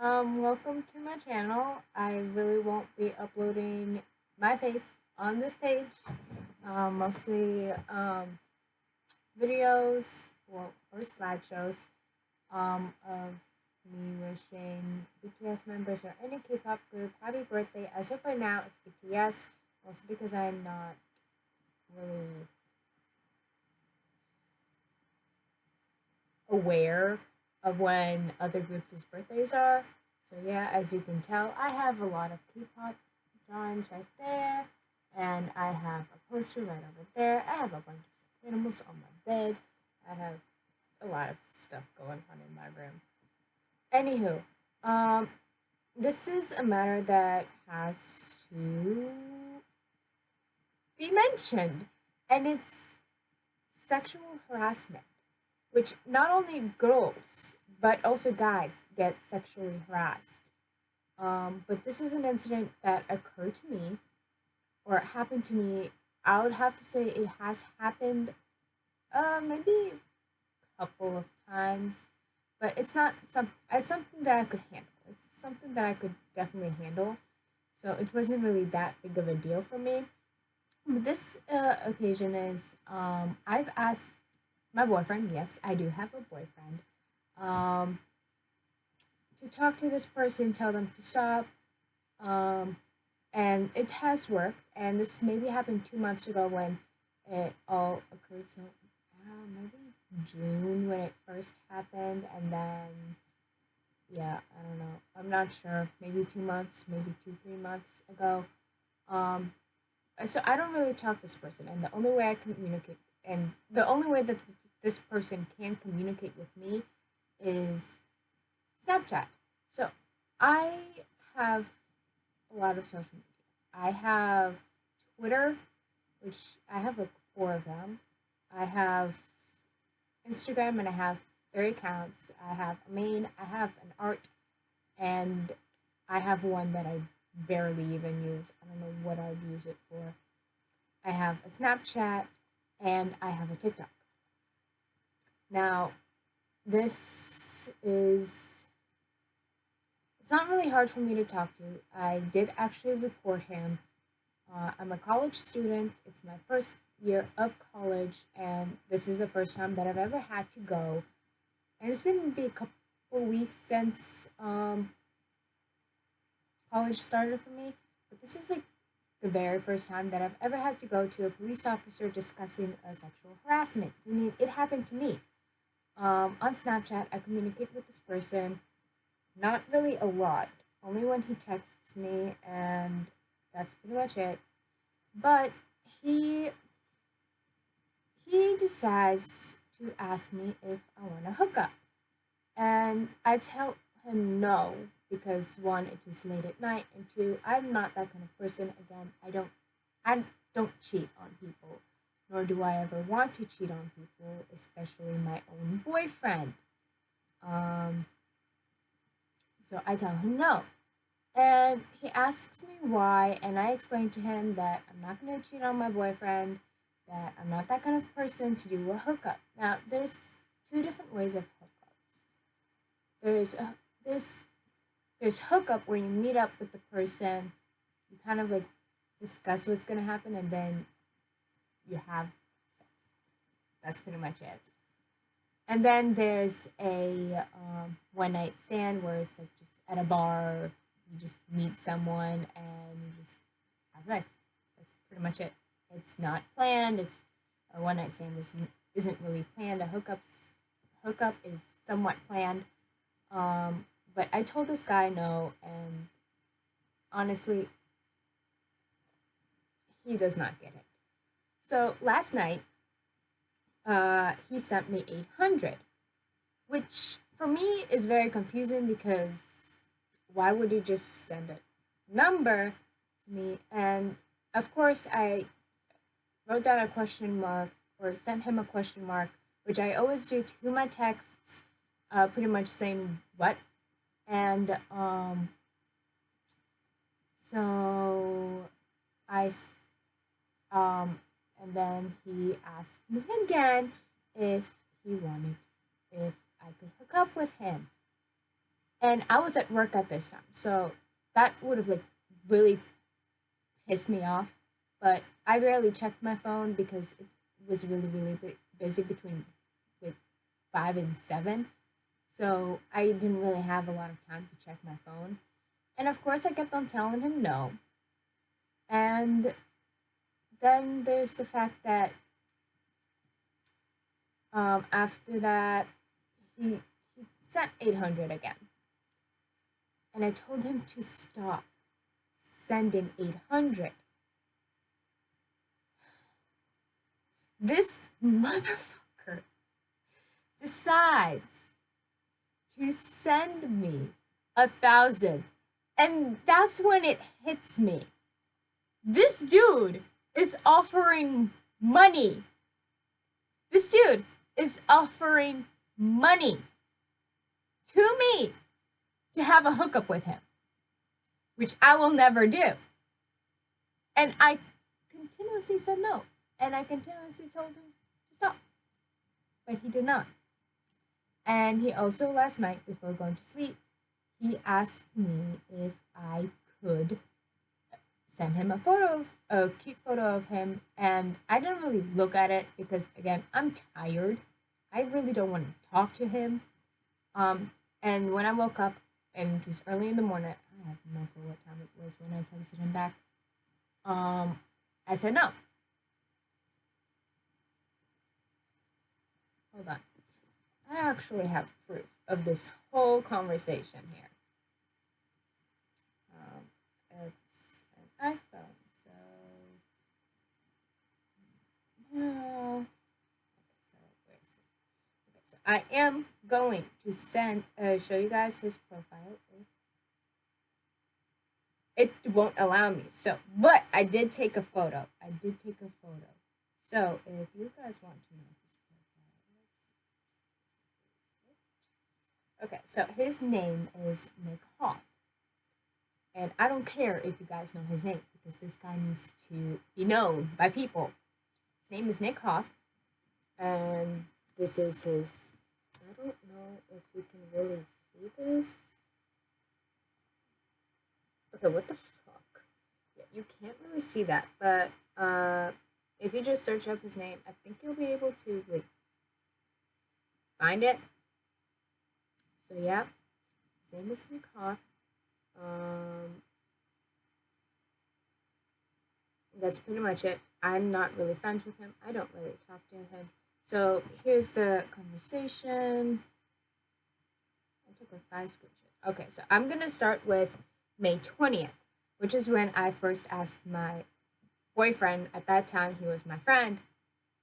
Welcome to my channel. I really won't be uploading my face on this page. Mostly videos or slideshows of me wishing BTS members or any K-pop group happy birthday. As of right now, it's BTS. Also because I'm not really aware of when other groups' birthdays are. So yeah, as you can tell, I have a lot of K-pop drawings right there, and I have a poster right over there. I have a bunch of stuffed animals on my bed. I have a lot of stuff going on in my room. Anywho, this is a matter that has to be mentioned, and it's sexual harassment, which not only girls but also guys get sexually harassed. But this is an incident that occurred to me, or it happened to me. I would have to say it has happened, maybe a couple of times, but it's something that I could handle. It's something that I could definitely handle. So it wasn't really that big of a deal for me. But this occasion is, I've asked my boyfriend. Yes, I do have a boyfriend. Um, to talk to this person, tell them to stop. Um, and it has worked. And this maybe happened 2 months ago when it all occurred. So maybe June when it first happened, and then yeah, I don't know. I'm not sure. Maybe 2 months, maybe 2 3 months ago. Um, so I don't really talk to this person, and the only way I communicate, and the only way that this person can communicate with me is Snapchat. So I have a lot of social media. I have Twitter, which I have like four of them. I have Instagram, and I have three accounts. I have a main, I have an art, and I have one that I barely even use. I don't know what I'd use it for. I have a Snapchat, and I have a TikTok. Now, this is it's not really hard for me to talk to. I did actually report him. I'm a college student. It's my first year of college, and this is the first time that I've ever had to go. And it's been maybe a couple weeks since college started for me, but this is like the very first time that I've ever had to go to a police officer discussing a sexual harassment. I mean, it happened to me. On Snapchat, I communicate with this person, not really a lot, only when he texts me, and that's pretty much it. But he he decides to ask me if I want to hook up, and I tell him no because one, it was late at night, and two, I'm not that kind of person. Again, I don't cheat on people, nor do I ever want to cheat on people, especially my own boyfriend. Um, so I tell him no. And he asks me why, and I explain to him that I'm not going to cheat on my boyfriend, that I'm not that kind of person to do a hookup. Now, there's two different ways of hookups. There's a, there's hookup where you meet up with the person, you kind of like discuss what's going to happen, and then you have sex. That's pretty much it. And then there's a one night stand where it's like just at a bar, you just meet someone and you just have sex. That's pretty much it. It's not planned. It's a one night stand isn't really planned. A hookup is somewhat planned. But I told this guy no, and honestly, he does not get it. So last night, he sent me 800, which for me is very confusing because why would you just send a number to me? And of course, I wrote down a question mark or sent him a question mark, which I always do to my texts, pretty much saying what. And so I um, and then he asked me again if he wanted, if I could hook up with him. And I was at work at this time, so that would have like really pissed me off. But I rarely checked my phone because it was really busy between like 5 and 7. So I didn't really have a lot of time to check my phone. And of course, I kept on telling him no. And then there's the fact that after that, he sent 800 again. And I told him to stop sending 800. This motherfucker decides to send me 1,000. And that's when it hits me. This dude is offering money. This dude is offering money to me to have a hookup with him, which I will never do. And I continuously said no. And I continuously told him to stop. But he did not. And he also, last night, before going to sleep, he asked me if I could send him a cute photo of him. And I didn't really look at it because, again, I'm tired. I really don't want to talk to him. And when I woke up, and it was early in the morning, I have no clue what time it was when I texted him back. I said no. Hold on. I actually have proof of this whole conversation here. It's an iPhone, so no. Okay, so I am going to show you guys his profile. It won't allow me, but I did take a photo. So if you guys want to know his profile, okay, so his name is Nick Hoff. And I don't care if you guys know his name because this guy needs to be known by people. His name is Nick Hoff. And this is his. I don't know if you can really see this. Okay, what the fuck? Yeah, you can't really see that, but if you just search up his name, I think you'll be able to like find it. So yeah, his name is Nick Hoff. That's pretty much it. I'm not really friends with him. I don't really talk to him. So here's the conversation. I took like 5 screenshots. Okay, so I'm gonna start with May 20th, which is when I first asked my boyfriend. At that time, he was my friend.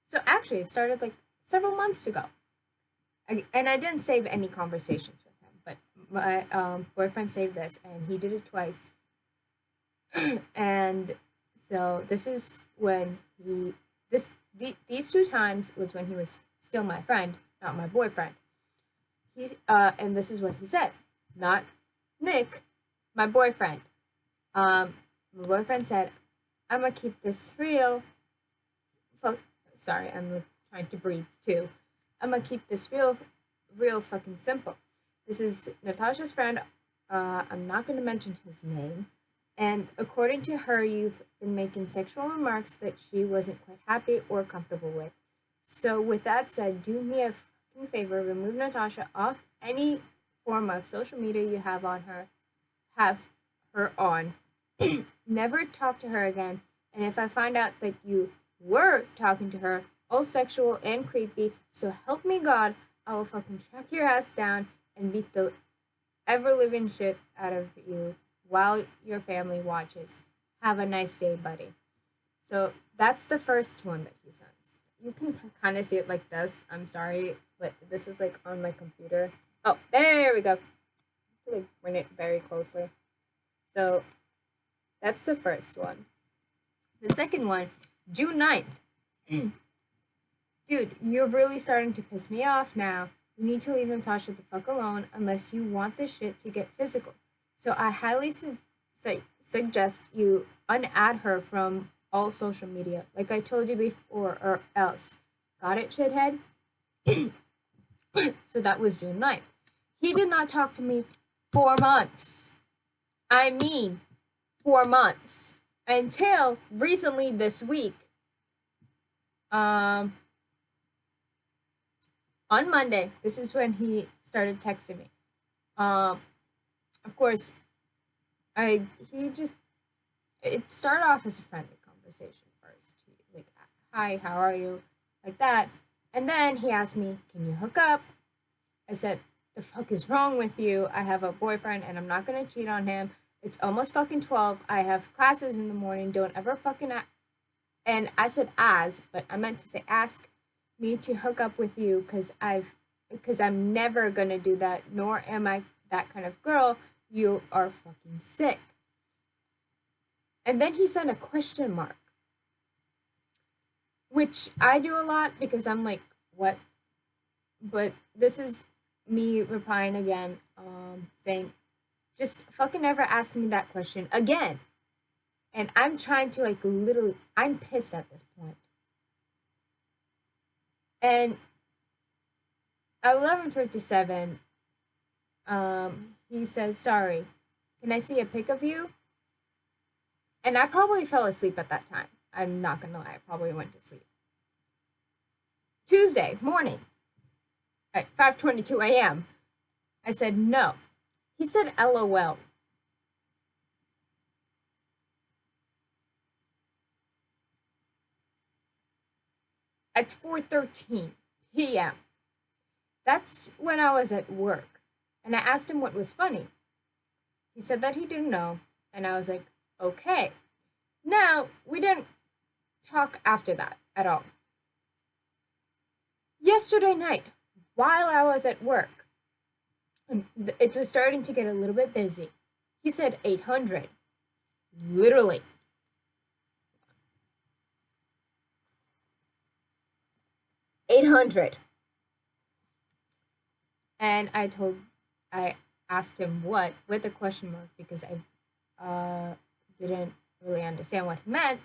So actually, it started like several months ago. And I didn't save any conversations with him, but my boyfriend saved this, and he did it twice. And so this is when these 2 times was when he was still my friend, not my boyfriend. And this is what he said, not Nick, my boyfriend. My boyfriend said, "I'm gonna keep this real." Sorry, I'm trying to breathe too. I'm gonna keep this real fucking simple. This is Natasha's friend. I'm not gonna mention his name. And according to her, you've been making sexual remarks that she wasn't quite happy or comfortable with. So with that said, do me a fucking favor, remove Natasha off any form of social media you have her on. Never talk to her again. And if I find out that you were talking to her, all sexual and creepy, so help me God, I will fucking track your ass down and beat the ever-living shit out of you while your family watches. Have a nice day, buddy. So that's the first one that he sends. You can kind of see it like this. I'm sorry, but this is like on my computer. Oh, there we go. I have to like bring it very closely. So that's the first one. The second one, June 9th. Dude, you're really starting to piss me off now. You need to leave Natasha the fuck alone unless you want this shit to get physical. So I highly suggest you unadd her from all social media, like I told you before, or else. Got it, shithead? So that was June 9th. He did not talk to me 4 months. I mean, 4 months. Until recently this week, on Monday, this is when he started texting me. Of course, he just, it started off as a friendly conversation first. Like, hi, how are you? Like that. And then he asked me, can you hook up? I said, the fuck is wrong with you? I have a boyfriend and I'm not gonna cheat on him. It's almost fucking 12. I have classes in the morning. Don't ever fucking and I said but I meant to say ask me to hook up with you because I'm never gonna do that, nor am I that kind of girl. You are fucking sick. And then he sent a question mark, which I do a lot because I'm like, what? But this is me replying again, saying, just fucking never ask me that question again. And I'm trying to, like, literally, I'm pissed at this point. And at 11:57, he says, sorry, can I see a pic of you? And I probably fell asleep at that time. I'm not gonna lie, I probably went to sleep. Tuesday morning at 5:22 a.m., I said no. He said LOL. At 4:13 p.m. That's when I was at work. And I asked him what was funny. He said that he didn't know. And I was like, okay. Now, we didn't talk after that at all. Yesterday night, while I was at work, it was starting to get a little bit busy. He said 800. Literally. $800. And I asked him what with a question mark because I didn't really understand what he meant.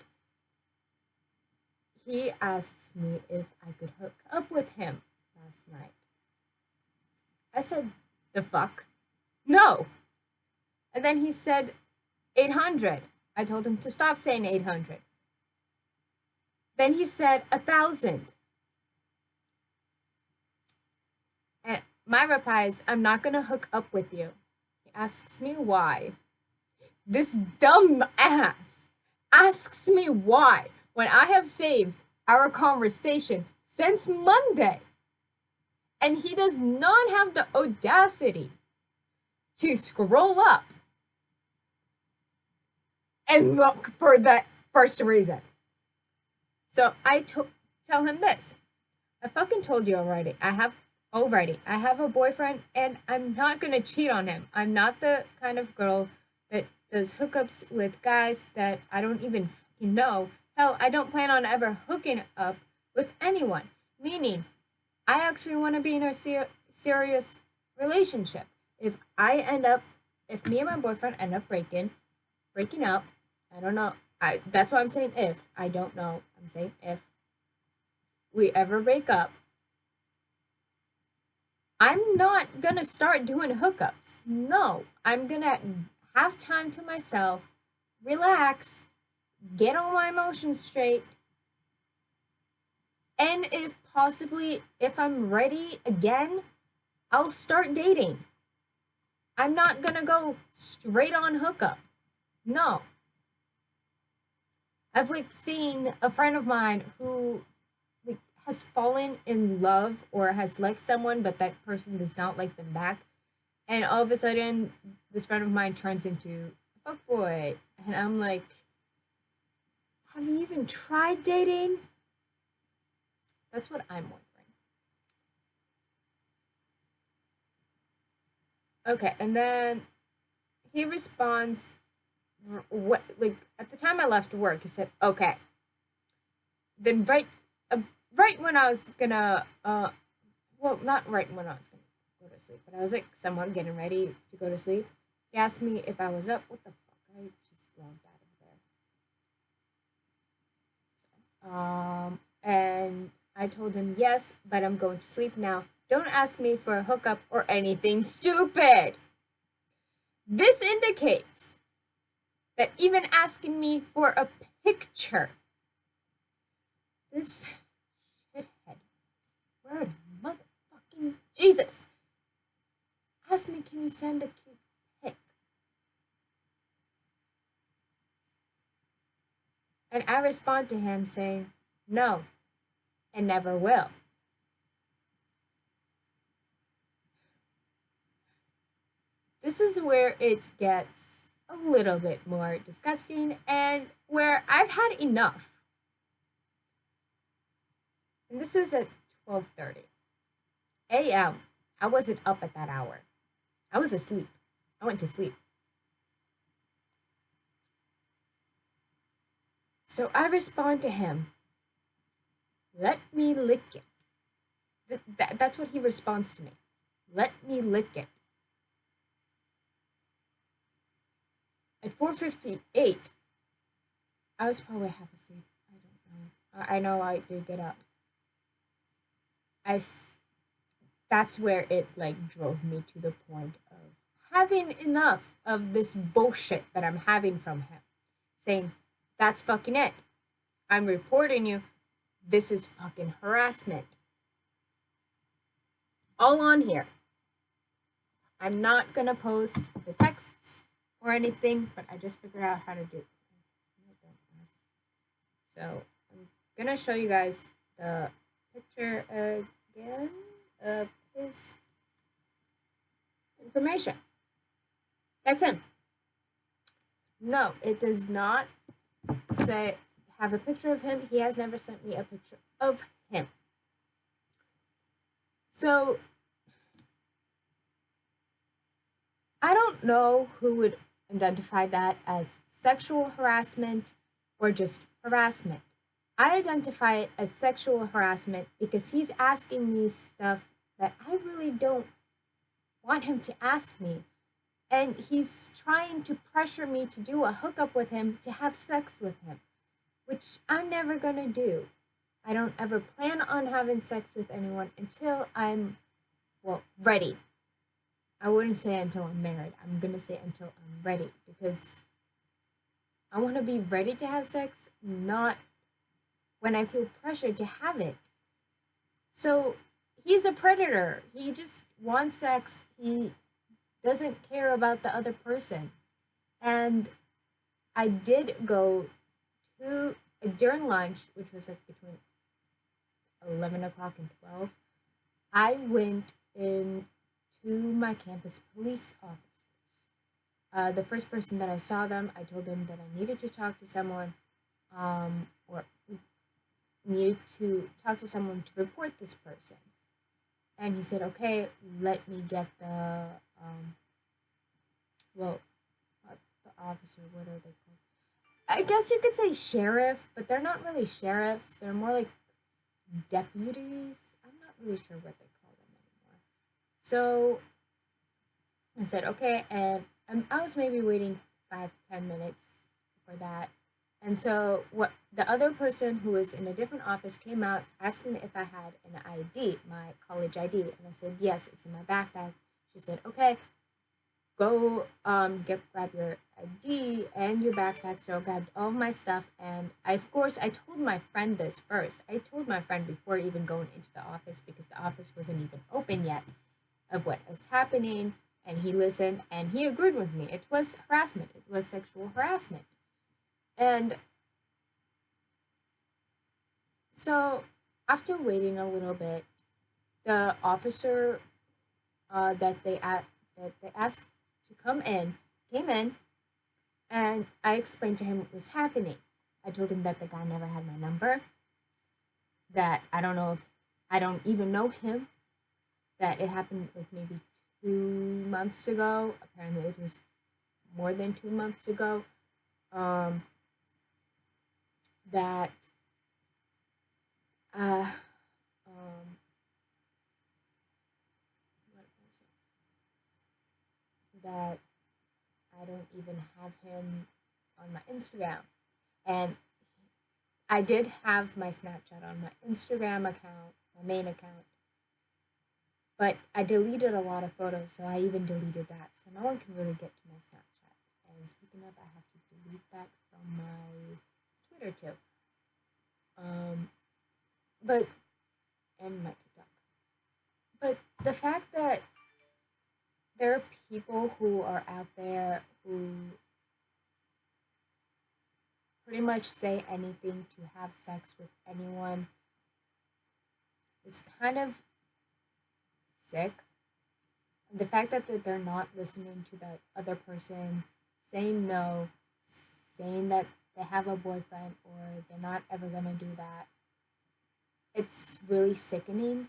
He asked me if I could hook up with him last night. I said, the fuck? No. And then he said 800. I told him to stop saying 800. Then he said 1,000. And my reply is, I'm not gonna hook up with you. He asks me why. This dumb ass asks me why when I have saved our conversation since Monday. And he does not have the audacity to scroll up and look for that first reason. So I tell him this. I fucking told you already. I have a boyfriend and I'm not gonna cheat on him. I'm not the kind of girl that does hookups with guys that I don't even fucking know. Hell, I don't plan on ever hooking up with anyone. Meaning, I actually want to be in a serious relationship. If me and my boyfriend end up breaking up, I don't know. That's why I'm saying if. I don't know. I'm saying if we ever break up, I'm not gonna start doing hookups. No, I'm gonna have time to myself, relax, get all my emotions straight, and if I'm ready again, I'll start dating. I'm not gonna go straight on hookup. No. I've seen a friend of mine who has fallen in love or has liked someone, but that person does not like them back. And all of a sudden, this friend of mine turns into a fuckboy. And I'm like, have you even tried dating? That's what I'm wondering. Okay, and then he responds, at the time I left work, he said, okay. Then right when I was gonna, not right when I was gonna go to sleep, but I was somewhat getting ready to go to sleep. He asked me if I was up. What the fuck? I just logged out of there. And I told him yes, but I'm going to sleep now. Don't ask me for a hookup or anything stupid. This indicates that even asking me for a picture, this shithead, word motherfucking Jesus, asked me, can you send a cute pic? And I respond to him saying, no, and never will. This is where it gets a little bit more disgusting and where I've had enough. And this was at 12:30 a.m. I wasn't up at that hour. I was asleep. I went to sleep. So I respond to him, let me lick it. That's what he responds to me. Let me lick it. At 4:58, I was probably half asleep. I don't know. I know I did get up. That's where it like drove me to the point of having enough of this bullshit that I'm having from him. Saying, that's fucking it. I'm reporting you. This is fucking harassment. All on here. I'm not gonna post the texts or anything, but I just figured out how to do it. So I'm gonna show you guys the picture again of his information. That's him. No, it does not say have a picture of him. He has never sent me a picture of him. So I don't know who would identify that as sexual harassment or just harassment. I identify it as sexual harassment because he's asking me stuff that I really don't want him to ask me. And he's trying to pressure me to do a hookup with him to have sex with him, which I'm never gonna do. I don't ever plan on having sex with anyone until I'm, well, ready. I wouldn't say until I'm married. I'm gonna say until I'm ready because I want to be ready to have sex, not when I feel pressured to have it. So he's a predator. He just wants sex. He doesn't care about the other person. And I did go to, during lunch, which was like between 11 o'clock and 12, I went in to my campus police officers. The first person that I saw them, I told them that I needed to talk to someone, or needed to talk to someone to report this person. And he said, okay, let me get the officer, what are they called? I guess you could say sheriff, but they're not really sheriffs. They're more like deputies. I'm not really sure what they call them anymore. So I said, okay, and I was maybe waiting 5-10 minutes for that. And so what the other person who was in a different office came out asking if I had an ID, my college ID. And I said, yes, it's in my backpack. She said, okay, go grab your ID and your backpack. So I grabbed all of my stuff, and of course I told my friend this first. I told my friend before even going into the office because the office wasn't even open yet of what was happening, and he listened and he agreed with me. It was harassment. It was sexual harassment. And so after waiting a little bit, the officer that they asked to come in came in, and I explained to him what was happening. I told him that the guy never had my number, that I don't even know him, that it happened like maybe 2 months ago. Apparently it was more than 2 months ago. That that I don't even have him on my Instagram. And I did have my Snapchat on my Instagram account, my main account. But I deleted a lot of photos, so I even deleted that. So no one can really get to my Snapchat. And speaking of, I have to delete that from my Twitter too. Um, but and my TikTok. But the fact that there are people who are out there who pretty much say anything to have sex with anyone is kind of sick. The fact that they're not listening to the other person, saying no, saying that they have a boyfriend or they're not ever gonna do that, it's really sickening.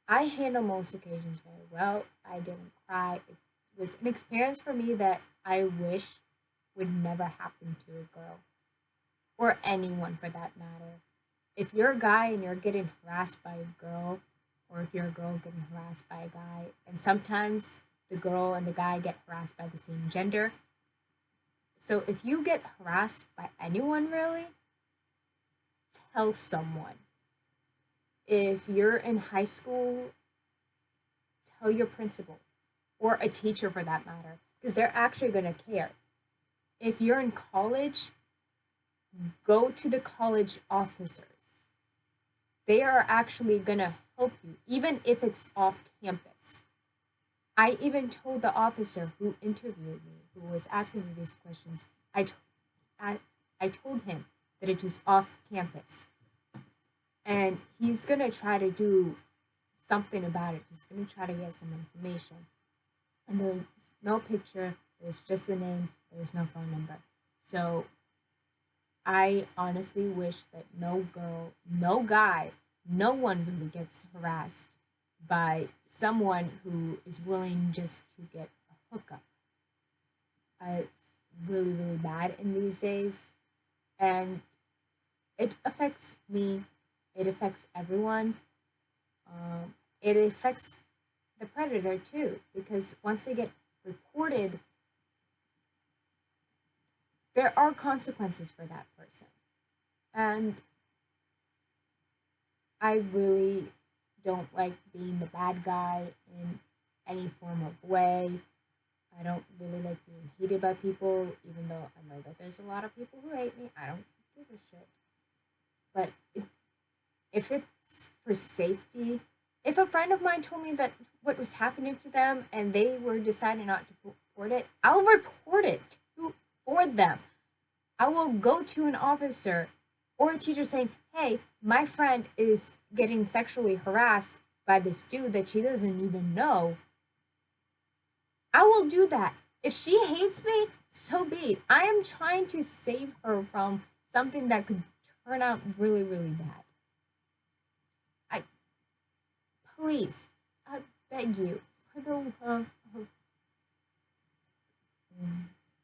I handle most occasions very well. I didn't cry. It was an experience for me that I wish would never happen to a girl or anyone for that matter. If you're a guy and you're getting harassed by a girl, or if you're a girl getting harassed by a guy, and sometimes the girl and the guy get harassed by the same gender. So if you get harassed by anyone, really, tell someone. If you're in high school, tell your principal or a teacher for that matter, because they're actually going to care. If you're in college, go to the college officers. They are actually going to help you, even if it's off campus. I even told the officer who interviewed me, who was asking me these questions, I told him that it was off campus. And he's going to try to do something about it. He's going to try to get some information. And there's no picture, there's just the name, there's no phone number. So I honestly wish that no girl, no guy, no one really gets harassed by someone who is willing just to get a hookup. It's really, really bad in these days. And it affects me, it affects everyone. It affects the predator too, because once they get reported, there are consequences for that person. And I really don't like being the bad guy in any form of way. I don't really like being hated by people, even though I know that there's a lot of people who hate me. I don't give a shit. But if it's for safety, if a friend of mine told me that what was happening to them and they were deciding not to report it, I'll report it for them. I will go to an officer or a teacher saying, hey, my friend is getting sexually harassed by this dude that she doesn't even know. I will do that. If she hates me, so be it. I am trying to save her from something that could turn out really, really bad. Please, I beg you, for the love of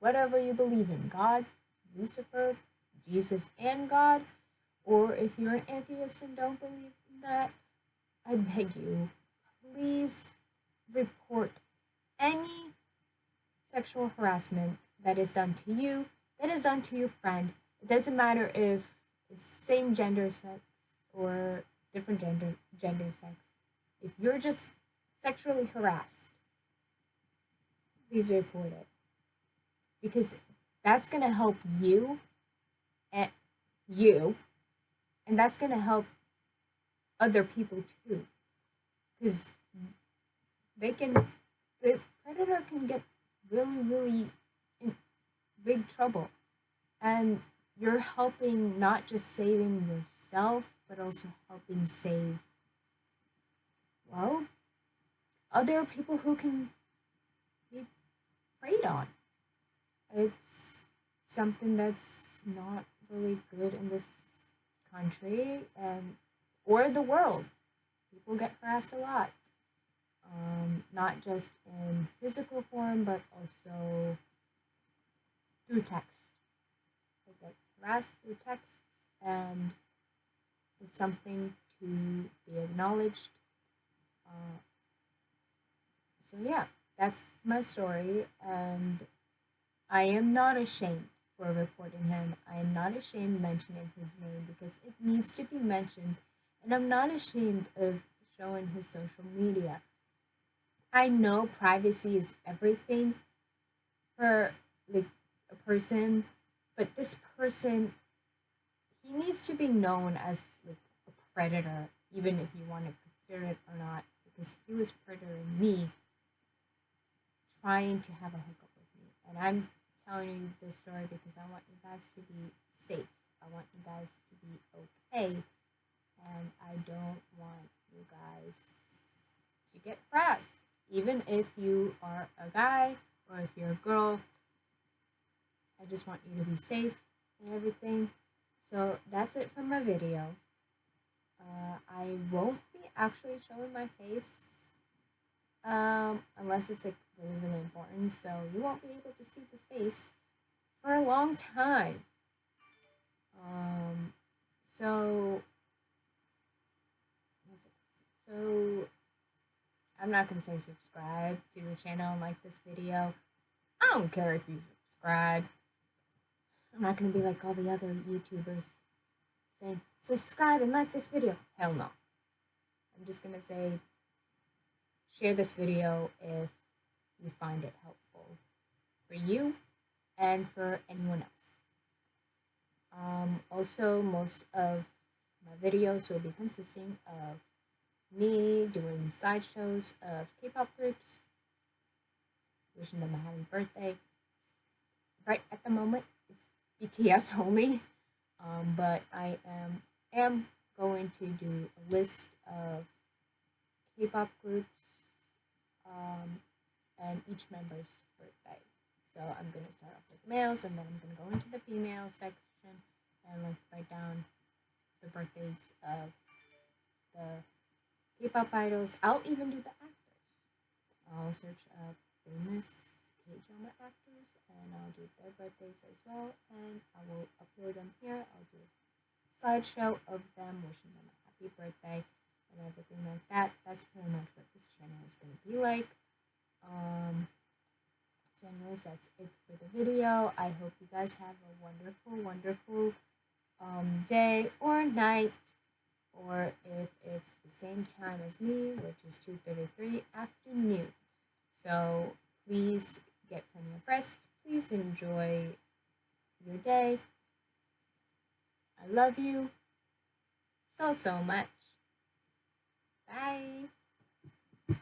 whatever you believe in, God, Lucifer, Jesus, and God, or if you're an atheist and don't believe in that, I beg you, please report any sexual harassment that is done to you, that is done to your friend. It doesn't matter if it's same gender sex or different gender sex. If you're just sexually harassed, please report it. Because that's going to help you and and that's going to help other people too. Because the predator can get really, really in big trouble. And you're helping not just saving yourself, but also helping save, well, other people who can be preyed on. It's something that's not really good in this country and or the world. People get harassed a lot. Not just in physical form, but also through text. They get harassed through texts, and it's something to be acknowledged. So yeah, that's my story, and I am not ashamed for reporting him. I am not ashamed mentioning his name because it needs to be mentioned, and I'm not ashamed of showing his social media. I know privacy is everything for like a person, but this person, he needs to be known as like a predator, even if you want to consider it or not, because he was predating me, trying to have a hookup with me. And I'm telling you this story because I want you guys to be safe. I want you guys to be okay. And I don't want you guys to get pressed. Even if you are a guy or if you're a girl, I just want you to be safe and everything. So that's it for my video. I won't be actually showing my face unless it's like really, really important. So you won't be able to see this face for a long time. Um, so, so I'm not gonna say subscribe to the channel and like this video. I don't care if you subscribe. I'm not gonna be like all the other YouTubers saying subscribe and like this video. Hell no. I'm just gonna say share this video if you find it helpful for you and for anyone else. Also, most of my videos will be consisting of me doing slideshows of K-pop groups, wishing them a happy birthday. Right at the moment, it's BTS only, but I am going to do a list of K-pop groups and each member's birthday. So I'm going to start off with males, and then I'm going to go into the female section and like write down the birthdays of the K-pop idols. I'll even do the actors. I'll search up famous K-drama actors and I'll do their birthdays as well, and I will upload them here. I'll do a slideshow of them wishing them a happy birthday and everything like that. That's pretty much what this channel is going to be like. So anyways, that's it for the video. I hope you guys have a wonderful, wonderful day or night, or if it's the same time as me, which is 2:33 afternoon. So please get plenty of rest. Please enjoy your day. I love you so, so much. Bye.